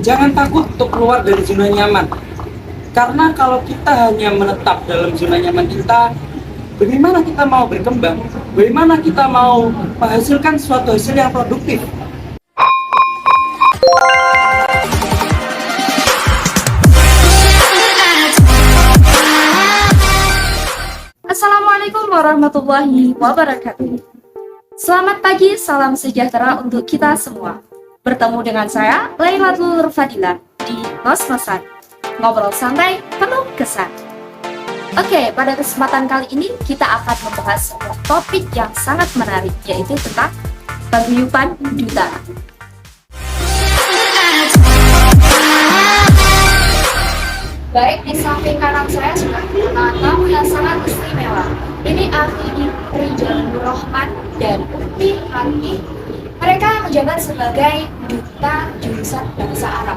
Jangan takut untuk keluar dari zona nyaman. Karena kalau kita hanya menetap dalam zona nyaman kita, bagaimana kita mau berkembang? Bagaimana kita mau menghasilkan suatu hasil yang produktif? Assalamualaikum warahmatullahi wabarakatuh. Selamat pagi, salam sejahtera untuk kita semua. Bertemu dengan saya, Lailatul Fadilah, di Ngos-Ngosan. Ngobrol santai, penuh kesan. Oke, pada kesempatan kali ini kita akan membahas sebuah topik yang sangat menarik, yaitu tentang paguyuban duta. Baik, di samping kanan saya sudah kedatangan tamu yang sangat istimewa. Ini Akhi Rijal Rahman dan Ukti Hanti. Mereka menjabat sebagai duta jurusan bahasa Arab.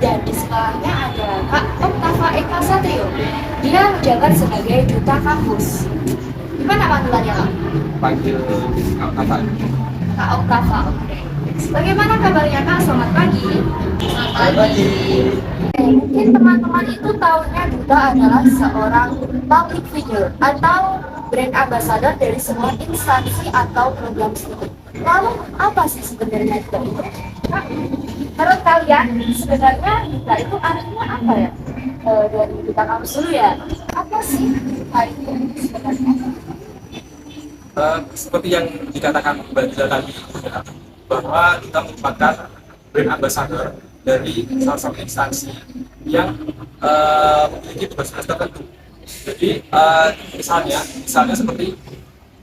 Dan di sebelahnya ada Kak Oktafa Eka Satrio. Dia menjabat sebagai duta kampus. Gimana panggilannya, Kak? Panggil Kak Oktafa. Kak Oktafa, oke. Bagaimana kabarnya, Kak? Selamat pagi. Selamat pagi. Mungkin teman-teman itu tahunya duta adalah seorang public figure atau brand ambassador dari sebuah instansi atau program studi. Lalu apa sih sebenarnya duta itu? Nah, menurut kalian sebenarnya duta itu artinya apa ya? Dari duta kampus dulu ya. Apa sih duta itu sebenarnya? Seperti yang dikatakan Mbak Dila tadi, ya, bahwa kita merupakan brand ambassador dari salah satu instansi yang memiliki tugas-tugas tertentu. Jadi misalnya seperti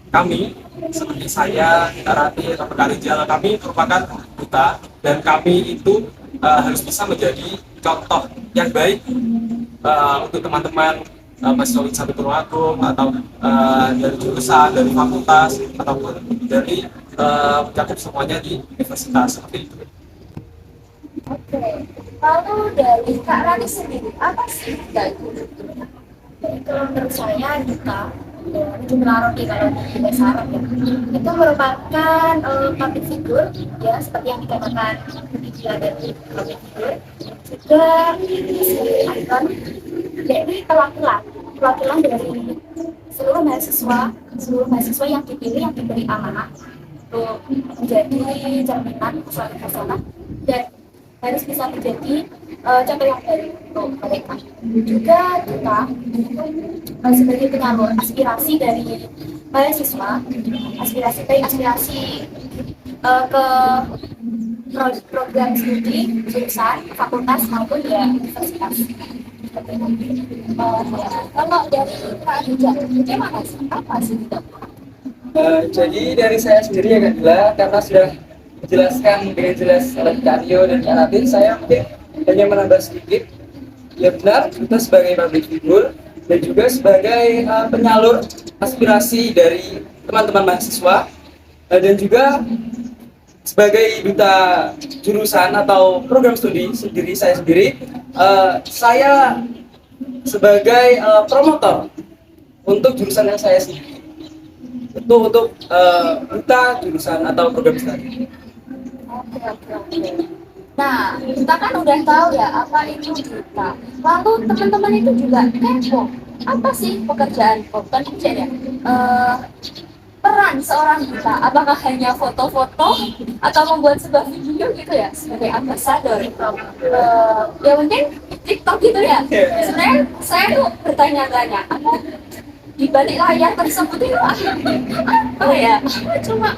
kami, seperti saya, Rati, atau Kak Rijal, kami merupakan duta dan kami itu harus bisa menjadi contoh yang baik untuk teman-teman mahasiswa satu Tulungagung atau dari jurusan, dari fakultas ataupun dari mencakup semuanya di universitas seperti itu. Oke, lalu dari Kak Rani sendiri, apa sih duta itu? Jadi kalau menurut saya duta itu menaruh di kalau di bahasa Arab ya, itu merupakan public figure ya, seperti yang dikatakan dia dari public figure juga sebagai icon, jadi perwakilan dari seluruh mahasiswa yang dipilih, yang diberi amanah untuk menjadi cerminan suatu hasanah dan harus bisa menjadi contoh yang baik untuk mereka. Juga kita sebagai penyalur aspirasi dari mahasiswa, aspirasi ke program studi jurusan fakultas maupun ya universitas. Kalau dari Kak Rijal, bagaimana sih? Apa sih itu? Jadi dari saya sendiri ya Kak Dila, karena sudah dijelaskan dengan jelas oleh Kak Rio dan Kak Ratin, saya mungkin hanya menambah sedikit. Ya benar, kita sebagai public figure dan juga sebagai penyalur aspirasi dari teman-teman mahasiswa dan juga sebagai duta jurusan atau program studi sendiri saya sebagai promotor untuk jurusan yang saya sendiri untuk duta jurusan atau program studi. Oke. Nah, kita kan udah tahu ya apa itu duta. Lalu teman-teman itu juga kepo. Apa sih pekerjaan? Bukan pekerjaan ya. Peran seorang duta. Apakah hanya foto-foto atau membuat sebuah video gitu ya sebagai ambasador? Ya mungkin TikTok gitu ya. Sebenarnya saya tuh bertanya-tanya apa di balik layar tersebut itu apa ya? Cuma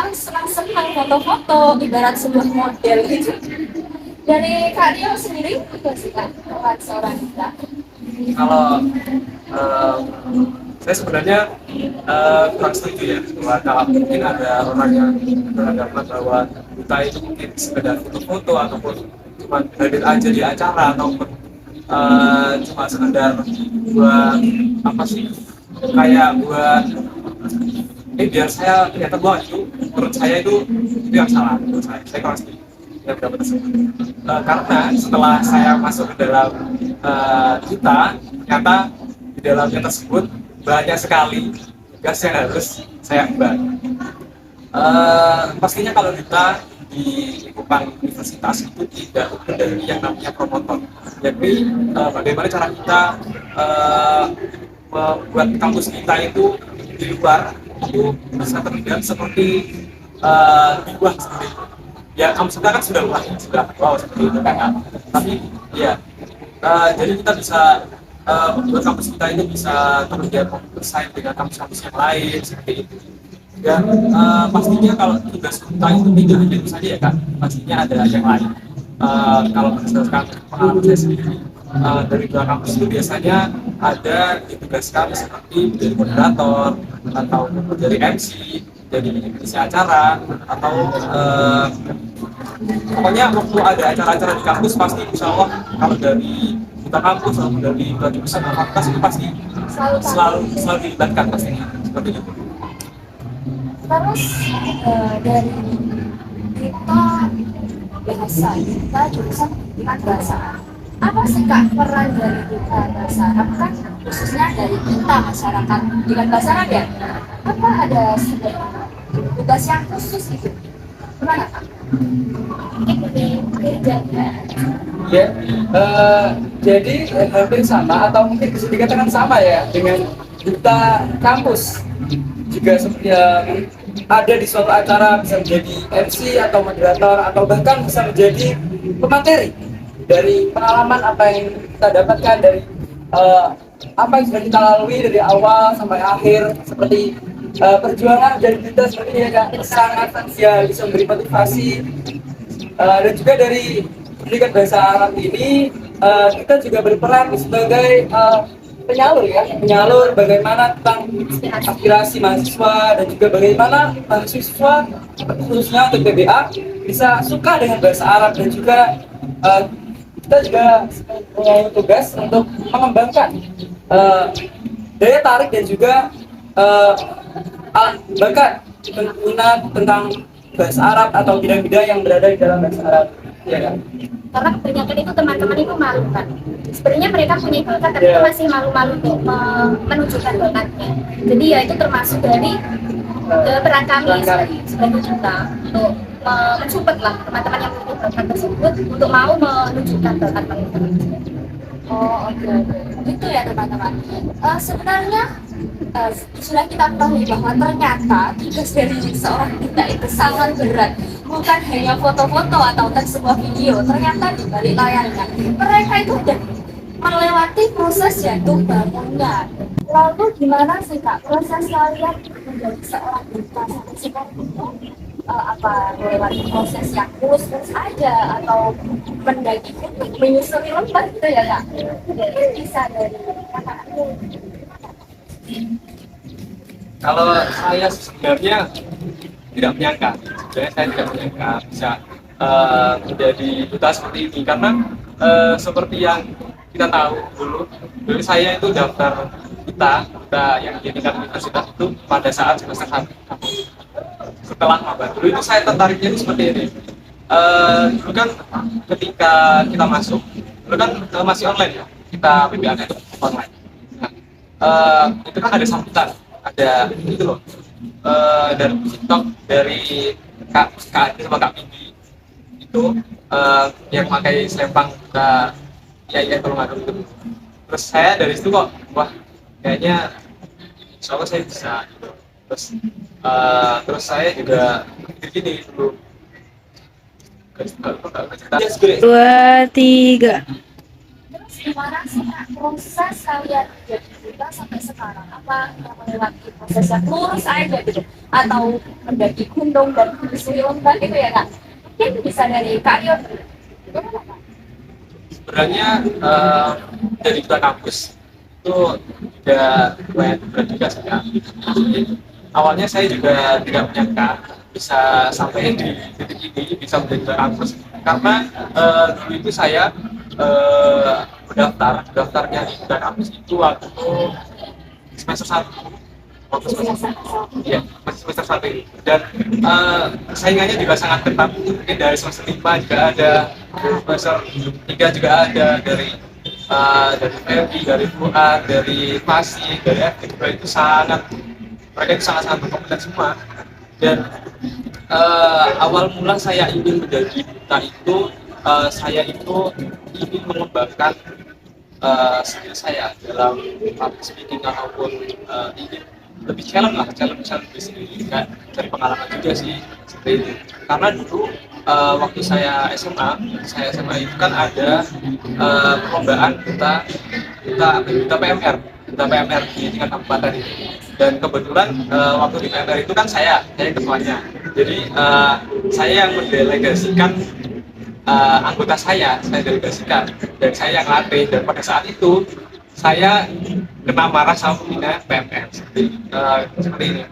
senang-senang foto-foto ibarat sebuah model gitu. Dari Kak Rio sendiri apa sih Kak peran seorang duta? Kalau saya sebenarnya kurang setuju ya, bahwa kalau mungkin ada orang yang beranggapan bahwa duta itu mungkin sekedar foto-foto ataupun cuma hadir aja di acara ataupun cuma sekedar buat apa sih, kayak buat biar saya kelihatan bahwa itu menurut saya itu yang salah. Menurut saya kurang setuju yang pendapat tersebut. Karena setelah saya masuk ke dalam kita, ternyata di dalamnya tersebut banyak sekali tugas yang harus saya emban. Pastinya kalau kita di lingkungan universitas itu tidak luput dari yang namanya promotor. Jadi bagaimana cara kita membuat kampus kita itu di luar itu bisa terlihat seperti di luar seperti itu. Ya kampus kita kan sudah luas, sudah wow seperti itu kan. Tapi ya jadi kita bisa membuat kampus kita ini bisa terlihat bersaing dengan kampus-kampus yang lain seperti itu. Dan pastinya kalau tugas kita itu tidak hanya itu saja ya kan, pastinya ada yang lain. Kalau berdasarkan pengalaman saya sendiri, dari dua kampus itu biasanya ada ditugaskan seperti menjadi moderator atau menjadi MC, jadi isi acara atau pokoknya waktu ada acara-acara di kampus pasti insya Allah kalau dari kita kampus atau dari jurusan fakultas itu pasti selalu dilibatkan pastinya seperti itu. Terus dari kita bahasa, kita jurusan pendidikan bahasa. Apa sih Kak peran dari kita bahasa Arab kan khususnya dari kita masyarakat pendidikan bahasa Arab ya? Apa ada tugas yang khusus gitu? Gimana Kak? Ya, jadi hampir sama atau mungkin bisa dikatakan sama ya dengan duta kampus. Juga seperti yang ada di suatu acara bisa menjadi MC atau moderator atau bahkan bisa menjadi pemateri dari pengalaman apa yang kita dapatkan dari apa yang sudah kita lalui dari awal sampai akhir seperti perjuangan dari kita seperti ini ya sangat ya bisa memberi motivasi dan juga dari pendidikan bahasa Arab ini kita juga berperan sebagai penyalur bagaimana tentang aspirasi mahasiswa dan juga bagaimana mahasiswa khususnya untuk PBA bisa suka dengan bahasa Arab dan juga kita juga punya tugas untuk mengembangkan daya tarik dan juga bakat minat tentang bahasa Arab atau bidang-bidang yang berada di dalam bahasa Arab. Ya kan? Karena kebanyakan itu teman-teman itu malu kan. Sebenarnya mereka punya bakat tapi itu masih malu-malu untuk menunjukkan bakatnya. Jadi ya itu termasuk dari peran kami sebagai kita untuk mensupport lah teman-teman yang memiliki bakat tersebut untuk mau menunjukkan bakat mereka. Oh oke. Gitu ya teman-teman. Sebenarnya sudah kita ketahui bahwa ternyata tugas dari seorang kita itu sangat berat, bukan hanya foto-foto atau sebuah video. Ternyata di balik layarnya mereka itu sudah melewati proses yaitu bangunan. Lalu gimana sih Kak proses kalian menjadi seorang duta seperti itu? Apa melewati proses yang mulus-mulus aja atau mendaki gunung menyusuri lembah gitu ya Kak? Jadi bisa dari kata-kata. Kalau saya sebenarnya tidak menyangka, sebenarnya saya tidak menyangka bisa menjadi duta seperti ini karena seperti yang kita tahu dulu saya itu daftar kita yang di tingkat universitas itu pada saat semester 1 setelah maba. Dulu itu saya tertariknya itu seperti ini. Dulu kan ketika kita masuk, dulu kan masih online ya, kita PBA itu online. Nah, itu kan ada sambutan, ada itu loh, dari TikTok dari Kak Adi sama Kak Bibi itu yang pakai selempang kita ya kalau nggak itu. Terus saya dari situ kok, wah kayaknya insya Allah saya bisa. Terus saya juga gini dulu. Dua, tiga. Terus gimana sih Kak proses kalian jadi duta sampai sekarang? Apa yang melewati proses yang lurus aja gitu? Atau mendaki gunung dan menyusuri lembah gitu ya Kak? Mungkin bisa dari Kak Yon. Sebenarnya dari duta kampus itu juga lumayan berat juga sih Kak. Awalnya saya juga tidak menyangka bisa sampai di titik ini, bisa menjadi duta kampus karena dulu itu saya daftarnya di duta kampus itu waktu semester 1 ya, masih semester 1 ini dan saingannya juga sangat ketat, mungkin dari semester 5 juga ada, semester 3 juga ada, dari Ferdi, dari Fuad, dari Fasih, dari FD itu sangat, mereka itu sangat berkompeten semua Dan awal mula saya ingin menjadi duta itu, saya itu ingin mengembangkan skill saya dalam public speaking ataupun ingin lebih challenge sendiri, kan dari pengalaman juga sih seperti itu. Karena dulu waktu saya SMA itu kan ada perlombaan duta PMR di tingkat kabupaten itu. Dan kebetulan waktu di PMR itu kan saya ketuanya. Jadi saya yang mendelegasikan anggota saya delegasikan dan saya yang latih. Dan pada saat itu saya kena marah sama pembina PMR seperti ini.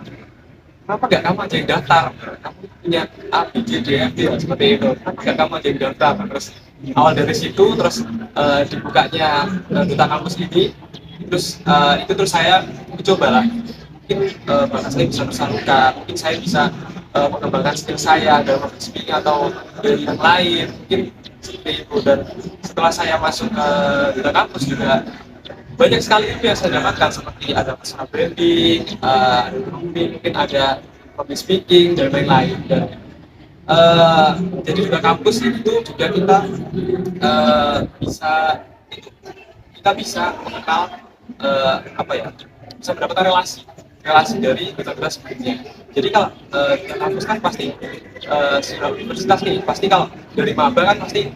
Kenapa gak kamu aja yang daftar? Kamu punya A, B, C, D, F, ya, seperti itu. Kenapa gak kamu aja yang daftar? Terus awal dari situ terus dibukanya duta kampus ini, terus saya mencoba lah. Mungkin bahkan saya bisa tersalurkan, mungkin saya bisa mengembangkan skill saya dalam public speaking atau dari yang lain, mungkin seperti itu. Dan setelah saya masuk ke duta kampus juga banyak sekali ilmu yang saya dapatkan, seperti ada personal branding, ada grooming, mungkin ada public speaking dan lain-lain. Dan jadi duta kampus itu juga kita bisa mengenal bisa mendapatkan relasi dari duta-duta sebelumnya. Jadi kalau duta kampus kan pasti universitas nih, pasti kalau dari maba kan pasti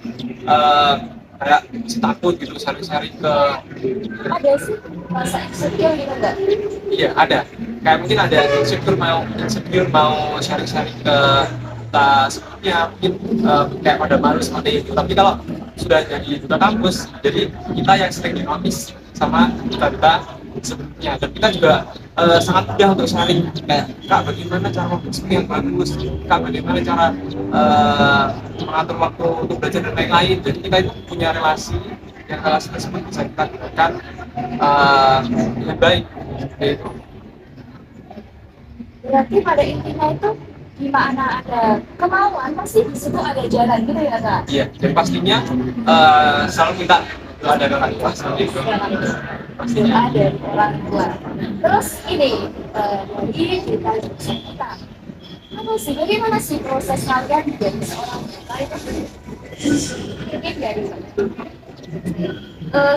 kayak masih takut gitu sharing ke. Ada sih rasa insecure gitu enggak? Iya ada, kayak mungkin ada insecure mau sharing ke kita sebelumnya, mungkin kayak pada malu seperti itu. Tapi kalau sudah jadi duta kampus, jadi kita yang sering dinotis sama duta sebelumnya, dan kita juga sangat mudah untuk sharing kayak, Kak bagaimana cara waktu yang bagus, Kak bagaimana cara mengatur waktu untuk belajar dan lain-lain. Jadi kita itu punya relasi tersebut bisa kita gunakan dengan baik seperti itu. Berarti pada intinya itu di mana ada kemauan pasti di situ ada jalan gitu ya Kak? Iya, dan pastinya selalu minta doa dari orang tua seperti itu. Pastinya Ada di orang tua. Terus ini dari cerita kita, bagaimana sih proses kalian menjadi seorang duta itu? Mungkin dari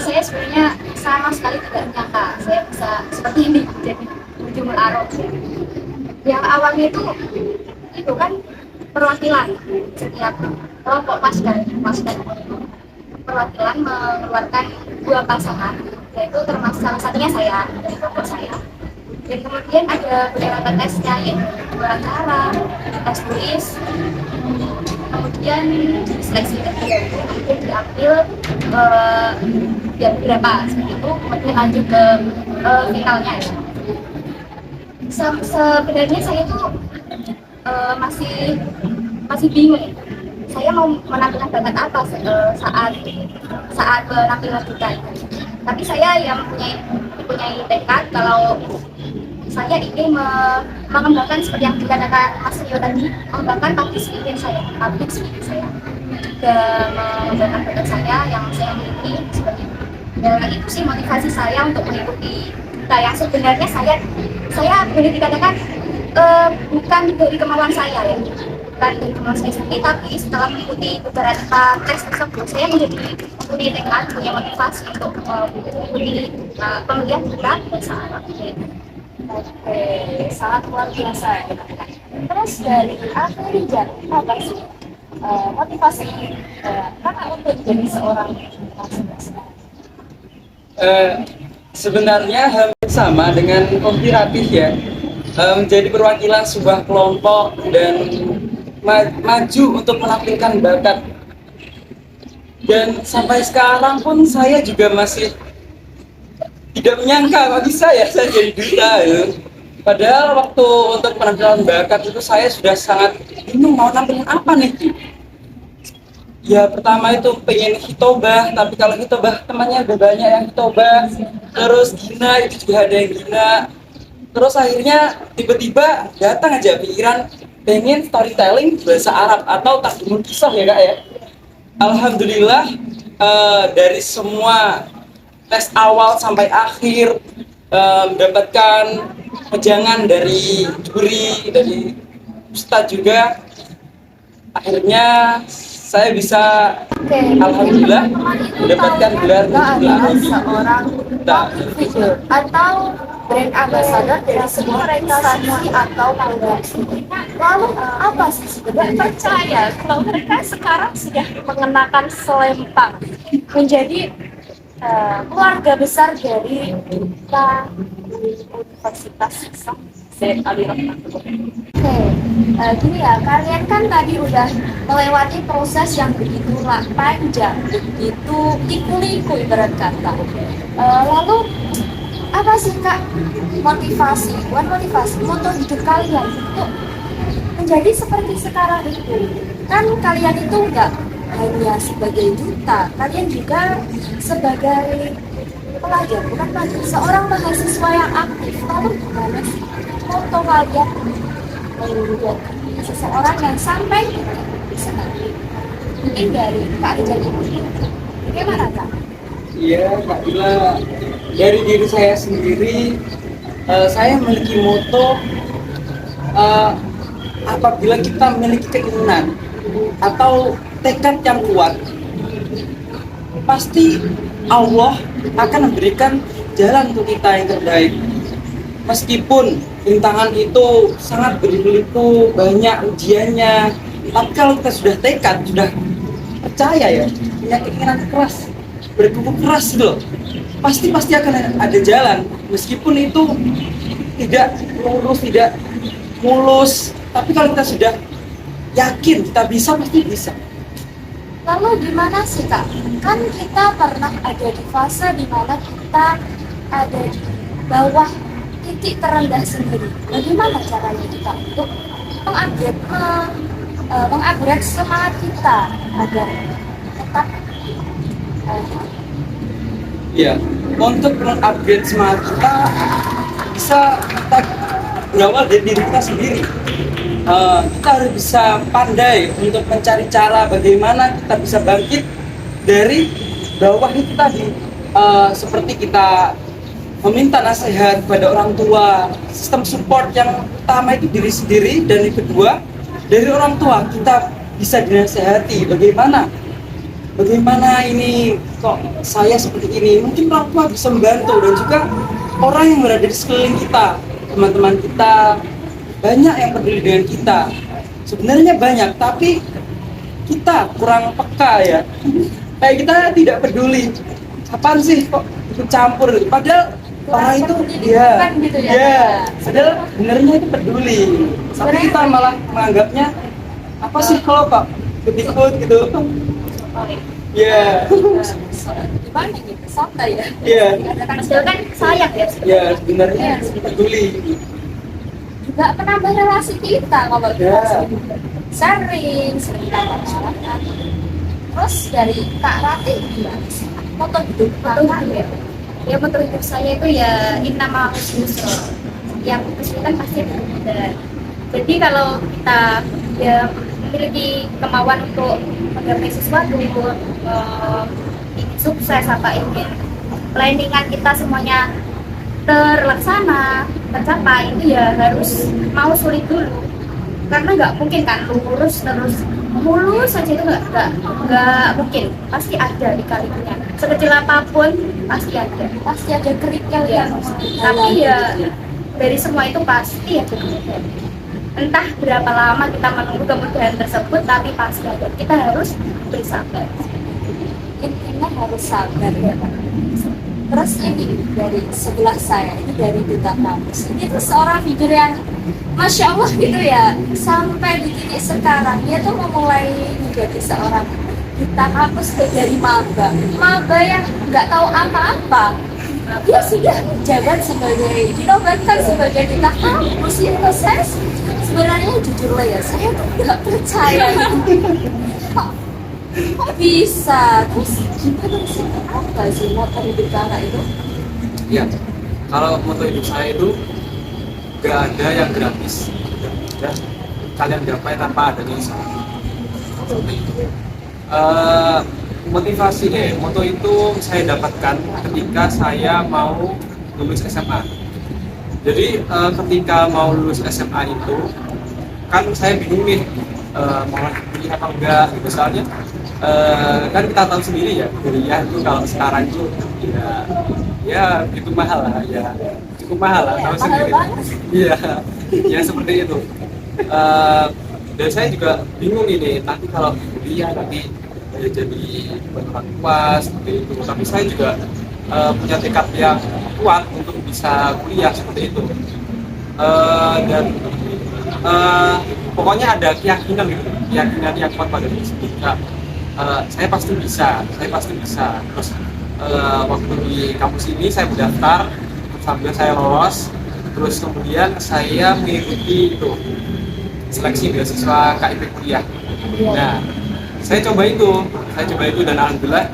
Saya sebenarnya sama sekali tidak menyangka saya bisa seperti ini jadi ujung arok. Yang awalnya itu kan perwakilan setiap kelompok pasdan perwakilan mengeluarkan 2 pasangan, yaitu termasuk salah satunya saya dari kelompok saya. Dan kemudian ada beberapa tesnya, yaitu wawancara, tes tulis, kemudian seleksi kemudian diambil beberapa seperti itu, kemudian lanjut ke finalnya. Sebenarnya saya tuh masih bingung saya mau menampilkan bakat apa saat penampilan duta itu. Tapi saya yang mempunyai tekad kalau saya ingin mengembangkan seperti yang dikatakan Mas Rio tadi, mengembangkan public speaking saya dan mengembangkan bakat saya yang saya miliki seperti itu. Dan itu sih motivasi saya untuk mengikuti duta yang sebenarnya saya boleh dikatakan bukan dari kemauan saya ya, bukan dari kemauan saya sendiri, tapi setelah mengikuti beberapa tes tersebut saya mempunyai tekad, punya motivasi untuk mengikuti pemilihan duta saat itu. Oke, sangat luar biasa ya. Terus dari Afrizal, apa sih motivasi kakak untuk jadi seorang duta? Sebenarnya hampir sama dengan Kopiratif ya, menjadi perwakilan sebuah kelompok dan maju untuk menampilkan bakat. Dan sampai sekarang pun saya juga masih tidak menyangka kok bisa ya saya jadi duta ya. Padahal waktu untuk penampilan bakat itu saya sudah sangat bingung mau nampilin apa nih. Ya pertama itu pengen hitobah, tapi kalau hitobah temannya udah banyak yang hitobah. Terus gina itu juga ada yang gina. Terus akhirnya tiba-tiba datang aja pikiran pengen storytelling bahasa Arab atau takdimun kisah ya Kak ya. Alhamdulillah dari semua tes awal sampai akhir mendapatkan wejangan dari juri, dari Ustadz juga. Akhirnya saya bisa Oke, alhamdulillah mendapatkan gelar adalah Muslim seorang figure atau brand ambassador dari sebuah instansi atau foundasi. Lalu apa sih sebenarnya percaya kalau mereka sekarang sudah mengenakan selempang menjadi keluarga besar dari kita Universitas Syed Ali Rahmatullah. Oke, gini ya, kalian kan tadi udah melewati proses yang begitu panjang, begitu liku-liku ibarat kata. Lalu apa sih Kak bukan motivasi, moto hidup kalian untuk menjadi seperti sekarang itu? Kan kalian itu nggak hanya sebagai duta, kalian juga sebagai pelajar, bukan pelajar, seorang mahasiswa yang aktif. Lalu gimana sih moto kalian menjadi seseorang yang sampai bisa mungkin dari Kak Rizal ini bagaimana Kak? Iya, Kak Ila, dari diri saya sendiri, saya memiliki moto, apabila kita memiliki keinginan atau tekad yang kuat, pasti Allah akan memberikan jalan untuk kita yang terbaik. Meskipun rintangan itu sangat berliku, banyak ujiannya, tapi kalau kita sudah tekad, sudah percaya ya, punya keinginan keras, berkuku keras gitu, pasti akan ada jalan. Meskipun itu tidak lurus, tidak mulus, tapi kalau kita sudah yakin kita bisa, pasti bisa. Lalu gimana sih Kak? Kan kita pernah ada di fase dimana kita ada di bawah titik terendah sendiri. Bagaimana caranya kita untuk mengupgrade semangat kita agar tetap Ya, untuk mengupgrade semangat kita bisa kita berawal dari diri kita sendiri. Kita harus bisa pandai untuk mencari cara bagaimana kita bisa bangkit dari bawah itu tadi. Seperti kita meminta nasihat kepada orang tua, sistem support yang utama itu diri sendiri, dan yang kedua dari orang tua kita bisa dinasehati bagaimana ini kok saya seperti ini. Mungkin orang tua bisa membantu, dan juga orang yang berada di sekeliling kita, teman-teman kita, banyak yang peduli dengan kita. Sebenarnya banyak, tapi kita kurang peka ya. Kayak kita tidak peduli. Kapan sih kok ikut campur? Padahal orang itu ya, gitu ya. ya, padahal sebenarnya itu peduli. Tapi kita malah menganggapnya apa sih kalau Pak ikut gitu. Ya. gimana gitu? Santai ya. Ya. Padahal kan sayang ya. Ya, sebenarnya peduli. Juga penambah relasi kita kalau kita Ya. sering tambah masyarakat. Terus dari Kak Rati gimana sih? Moto hidup Kakak ya? Ya motor hidup saya itu ya innama husnuzon, yang kesulitan pasti ada. Jadi kalau kita ya memiliki kemauan untuk menggapai sesuatu, ingin sukses apa ingin planningan kita semuanya terlaksana, tercapai, itu ya harus mau sulit dulu, karena nggak mungkin kan lurus terus mulus saja, itu nggak mungkin, pasti ada lika-likunya, sekecil apapun pasti ada kerikil ya. Tapi ya dari semua itu pasti ada kemudahan, entah berapa lama kita menunggu kemudahan tersebut, tapi pasti ada. Kita harus bersabar, intinya harus sabar ya Kak. Terus ini dari sebelah saya, ini dari Duta Kampus. Ini tuh seorang figur yang Masya Allah gitu ya, sampai di titik sekarang dia tuh memulai menjadi seorang Duta Kampus dari maba yang nggak tahu apa-apa. Dia sudah menjabat sebagai, dinobatkan sebagai Duta Kampus. Itu saya sebenarnya jujur lah ya, saya tuh nggak percaya kok bisa. Terus gimana sih, apa sih motor hidup Kakak itu? Ya, kalau moto hidup saya itu gak ada yang gratis, ya kalian gapai tanpa adanya usaha. Motivasi moto itu saya dapatkan ketika saya mau lulus SMA. Jadi ketika mau lulus SMA itu kan saya bingung nih mau lanjut kuliah apa enggak gitu, soalnya kan kita tahu sendiri ya kuliah itu kalau sekarang itu ya itu mahal lah ya, cukup mahal lah, tahu Mahal sendiri. banget. Iya, ya seperti itu. Eh, dan saya juga bingung ini nanti kalau kuliah nanti jadi orang tua seperti itu, tapi saya juga punya tekad yang kuat untuk bisa kuliah seperti itu. Dan pokoknya ada keyakinan gitu, keyakinan yang kuat pada diri sendiri. Saya pasti bisa, saya pasti bisa. Terus waktu di kampus ini saya mendaftar, sambil saya lolos, terus kemudian saya mengikuti itu seleksi beasiswa KIP kuliah. Nah, saya coba itu dan alhamdulillah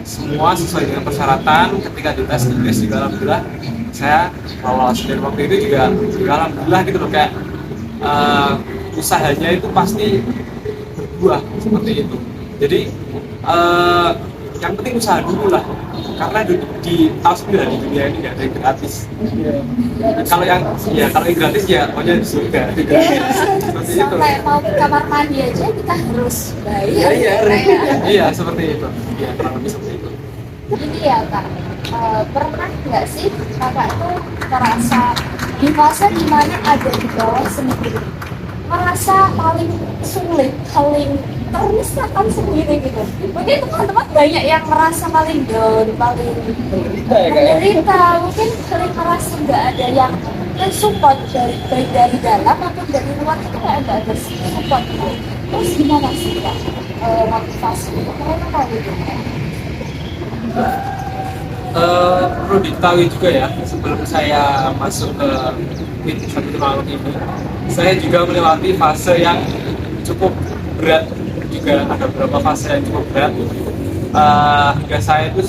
semua sesuai dengan persyaratan. Ketika dites Inggris juga alhamdulillah saya lolos, dan waktu itu juga alhamdulillah gitu loh, kayak usahanya itu pasti berbuah seperti itu. Jadi yang penting usaha dulu lah, karena di tahu sendiri lah, di dunia ini nggak ada yang gratis. Kalau yang gratis ya pokoknya di surga. Seperti itu. Sampai mau ke kamar mandi aja kita harus bayar. Iya seperti itu. Iya kurang lebih seperti itu. Ini ya Kak, pernah nggak sih Kakak tuh merasa di fase dimana ada di bawah sendiri, merasa paling sulit, paling termisahkan sendiri gitu? Mungkin teman-teman banyak yang merasa paling down, paling menderita, mungkin paling merasa nggak ada yang support dari baik dari dalam maupun dari luar, itu nggak ada support gitu. Terus gimana sih Kak motivasi untuk mereka gitu? Perlu diketahui juga ya, sebelum saya masuk ke satu tahun ini, saya juga melewati fase yang cukup berat juga, ada beberapa fase yang cukup berat hingga saya itu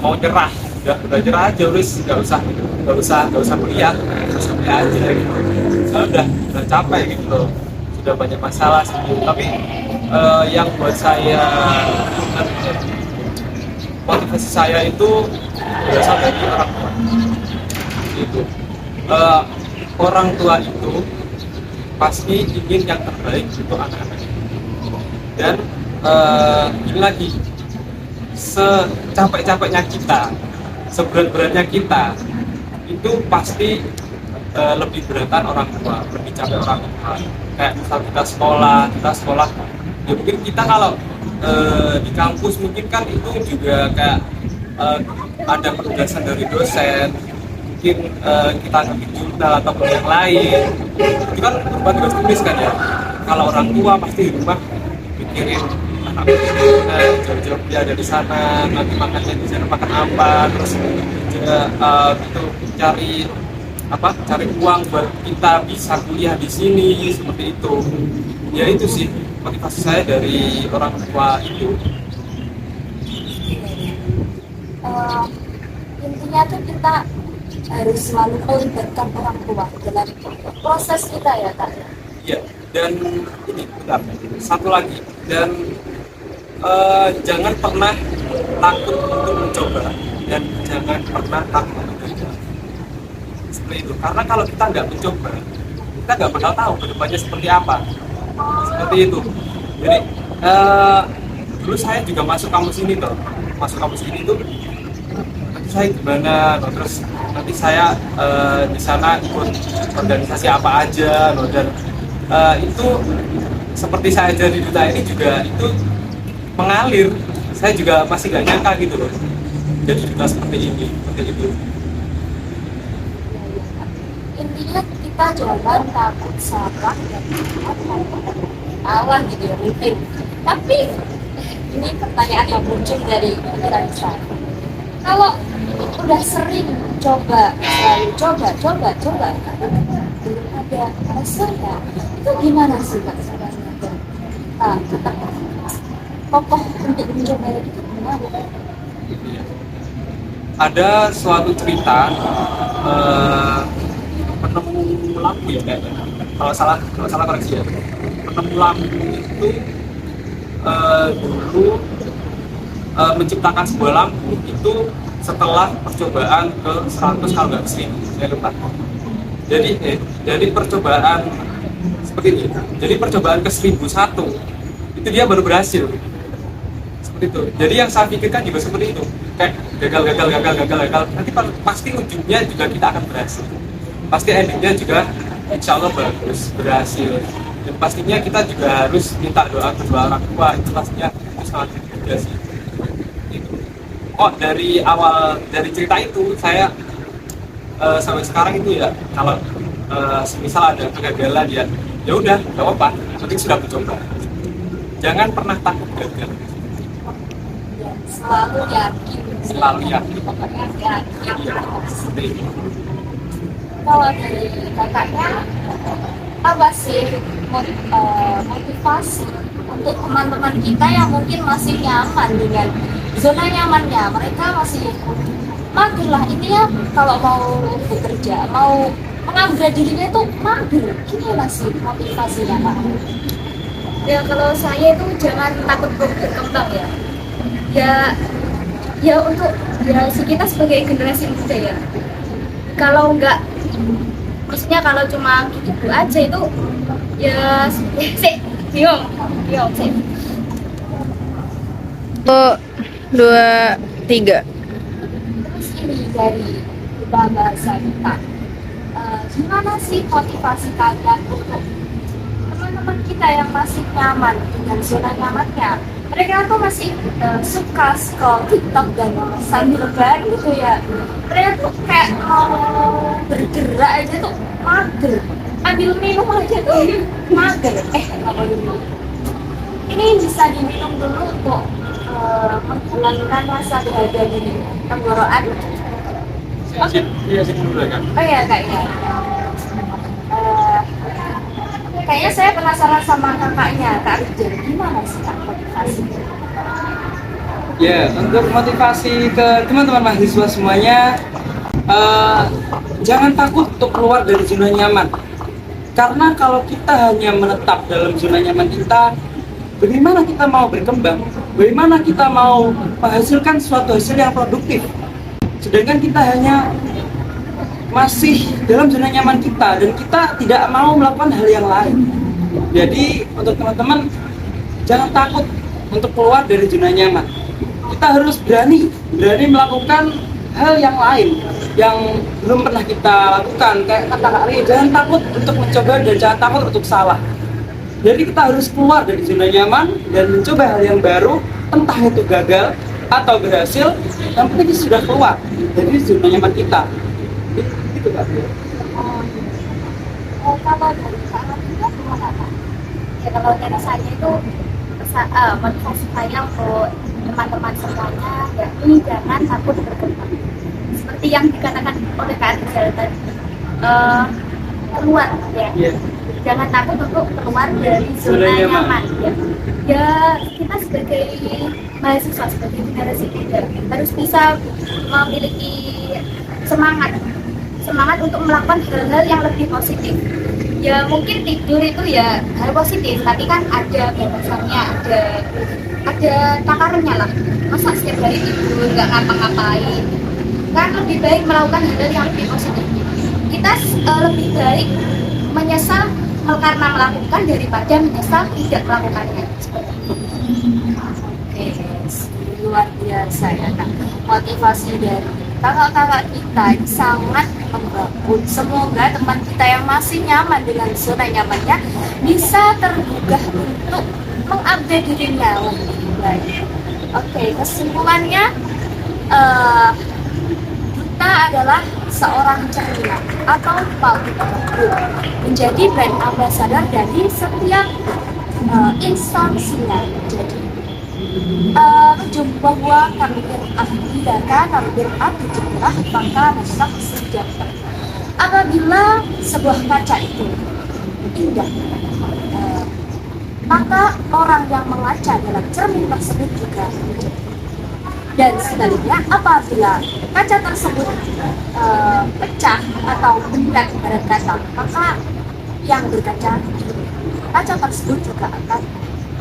mau nyerah, udah nyerah aja, nggak usah kuliah, terus kuliah aja gitu. Saya udah capek gitu loh, sudah banyak masalah sendiri. Tapi yang buat saya motivasi saya itu berasal dari orang tua. Itu orang tua itu pasti ingin yang terbaik untuk anak-anaknya. Dan ini lagi, secapek-capeknya kita, seberat-beratnya kita, itu pasti lebih beratan orang tua, lebih capek orang tua. Kayak misal kita sekolah, ya mungkin kita kalau di kampus mungkin kan itu juga kayak ada penugasan dari dosen, mungkin kita ngambil jurnal ataupun yang lain, itu kan berupa tugas tulis kan ya. Kalau orang tua pasti di rumah mikirin anak jauh-jauh dia ada di sana, nanti makannya di sana makan apa, terus juga itu cari uang buat kita bisa kuliah di sini, seperti itu. Ya itu sih motivasi saya dari orang tua itu. Intinya tuh kita harus selalu melibatkan orang tua dalam proses kita ya Kak. Iya, dan ini bentar, satu lagi, dan jangan pernah takut untuk mencoba, dan jangan pernah takut untuk gagal. Seperti itu, karena kalau kita nggak mencoba, kita nggak bakal tahu kedepannya seperti apa. Seperti itu. Jadi dulu saya juga masuk kampus ini tuh, nanti saya gimana, terus nanti saya di sana ikut organisasi apa aja, dan itu seperti saya jadi duta ini juga itu mengalir. Saya juga masih nggak nyangka gitu loh, jadi duta seperti ini, seperti itu. Intinya kita jangan takut salah dan salah gitu ya mungkin. Tapi ini pertanyaan yang muncul dari pikiran saya. Kalau udah sering coba, selalu coba, belum ada hasilnya, itu gimana sih Kak sebenarnya? Tetap kokoh untuk mencoba itu gimana? Ada suatu cerita penemu lampu ya kayaknya, kalau salah koreksi ya. Penemu lampu itu dulu menciptakan sebuah lampu itu setelah percobaan ke 100 kalau nggak 1000, saya lupa. Jadi percobaan seperti itu. Jadi percobaan ke 1001 itu dia baru berhasil seperti itu. Jadi yang saya pikirkan juga seperti itu, kayak gagal, nanti pasti ujungnya juga kita akan berhasil, pasti endingnya juga insya Allah bagus berhasil. Dan pastinya kita juga harus minta doa kedua orang tua, itu pastinya itu sangat juga sih. Gitu. Oh, dari awal dari cerita itu saya sampai sekarang itu ya, kalau semisal ada kegagalan ya udah nggak apa-apa, penting sudah mencoba, jangan pernah takut gagal, Selalu yakin. selalu yakin. Pokoknya yakin. Iya, seperti itu. Kalau dari kakaknya, apa sih motivasi untuk teman-teman kita yang mungkin masih nyaman dengan zona nyamannya, mereka masih mager lah intinya, kalau mau bekerja, mau mengupgrade dirinya itu mager. Gimana sih motivasinya Kak? Ya kalau saya itu jangan takut berkembang ya. Ya untuk generasi kita sebagai generasi muda ya. Kalau enggak, maksudnya kalau cuma gitu aja itu ya sih bingung sih. 2, 3. Terus ini dari bahasa kita, gimana sih motivasi kalian untuk teman-teman kita yang masih nyaman dengan zona nyamannya? Mereka tuh masih suka scroll TikTok dan sambil rebahan gitu ya. Mereka tuh kayak mau bergerak aja tuh mager, ambil minum aja tuh mager. Apa dulu? Ini bisa diminum dulu untuk menghilangkan rasa dahaga di tenggorokan. Iya sih dulu kan. Oh iya kayaknya. Kayaknya saya penasaran sama kakaknya, Kak Rijal. Gimana sih Kak motivasi? Ya, untuk motivasi ke teman-teman mahasiswa semuanya, jangan takut untuk keluar dari zona nyaman. Karena kalau kita hanya menetap dalam zona nyaman kita, bagaimana kita mau berkembang? Bagaimana kita mau menghasilkan suatu hasil yang produktif? Sedangkan kita hanya masih dalam zona nyaman kita dan kita tidak mau melakukan hal yang lain. Jadi untuk teman-teman, jangan takut untuk keluar dari zona nyaman. Kita harus berani melakukan hal yang lain yang belum pernah kita lakukan. Kayak kata Kak Ri, jangan takut untuk mencoba dan jangan takut untuk salah. Jadi kita harus keluar dari zona nyaman dan mencoba hal yang baru, entah itu gagal atau berhasil, yang penting sudah keluar dari zona nyaman kita. Gitu Kak. Kalau dari Kak Rijal gimana Kak? Ya kalau dari saya itu motivasi saya untuk teman-teman semuanya yakni jangan takut berkembang. Seperti yang dikatakan oleh Kak Rizal tadi, keluar ya. Iya. Jangan takut untuk keluar dari zona nyaman ya. Ya kita sebagai mahasiswa, sebagai generasi muda harus bisa memiliki semangat untuk melakukan hal-hal yang lebih positif. Ya mungkin tidur itu ya hal positif, tapi kan ada batasannya, ada takarannya lah. Masa setiap hari tidur nggak ngapa-ngapain? Kan lebih baik melakukan hal yang lebih positif. Kita lebih baik menyesal karena melakukan daripada menyesal tidak melakukannya. Oke, luar biasa ya Kak. Motivasi dari kakak-kakak kita ini sangat membangun. Semoga teman kita yang masih nyaman dengan zona nyamannya bisa tergugah untuk mengupdate dirinya lebih baik. Oke, kesimpulannya kita adalah seorang cerminan atau public figure, menjadi brand ambassador dari setiap instansinya. Jadi ujung bahwa kami berahidaka, kami berahidurah, maka rusak sejahtera. Apabila sebuah kaca itu indah, maka orang yang mengaca dalam cermin tersebut juga indah. Dan sebaliknya, apabila kaca tersebut pecah atau benda ibarat kata, maka yang berkaca kaca tersebut juga akan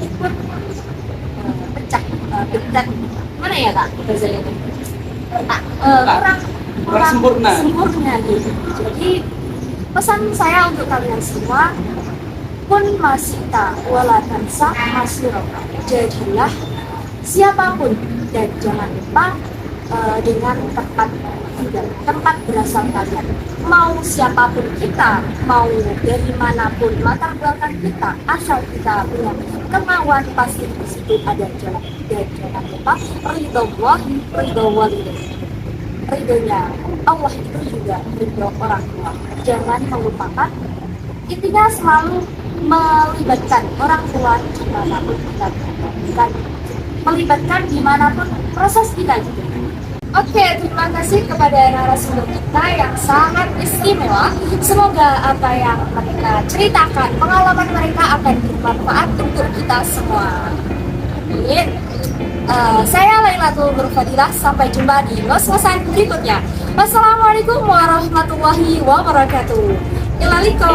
ikut pecah, benda mana ya Kak bahasanya itu? Kurang sempurna gitu. Jadi pesan saya untuk kalian semua, kun masita wala tansa masiro. Jadilah siapapun dan jangan lupa dengan tempat tinggal, tempat berasal kalian. Mau siapapun kita, mau dari manapun latar belakang kita, asal kita punya kemauan, pasti di situ ada jalan. Dan jangan lupa ridho Allah, ridho walidain. Ridhonya Allah itu juga ridho orang tua. Jangan melupakan, intinya selalu melibatkan orang tua dimanapun kita berada, melibatkan dimanapun proses kita juga. Oke, terima kasih kepada narasumber kita yang sangat istimewa. Semoga apa yang mereka ceritakan, pengalaman mereka akan bermanfaat untuk kita semua. Amin. Saya Lailatul Nurfadilah, sampai jumpa di ngos-ngosan berikutnya. Wassalamualaikum warahmatullahi wabarakatuh. Ilaliko.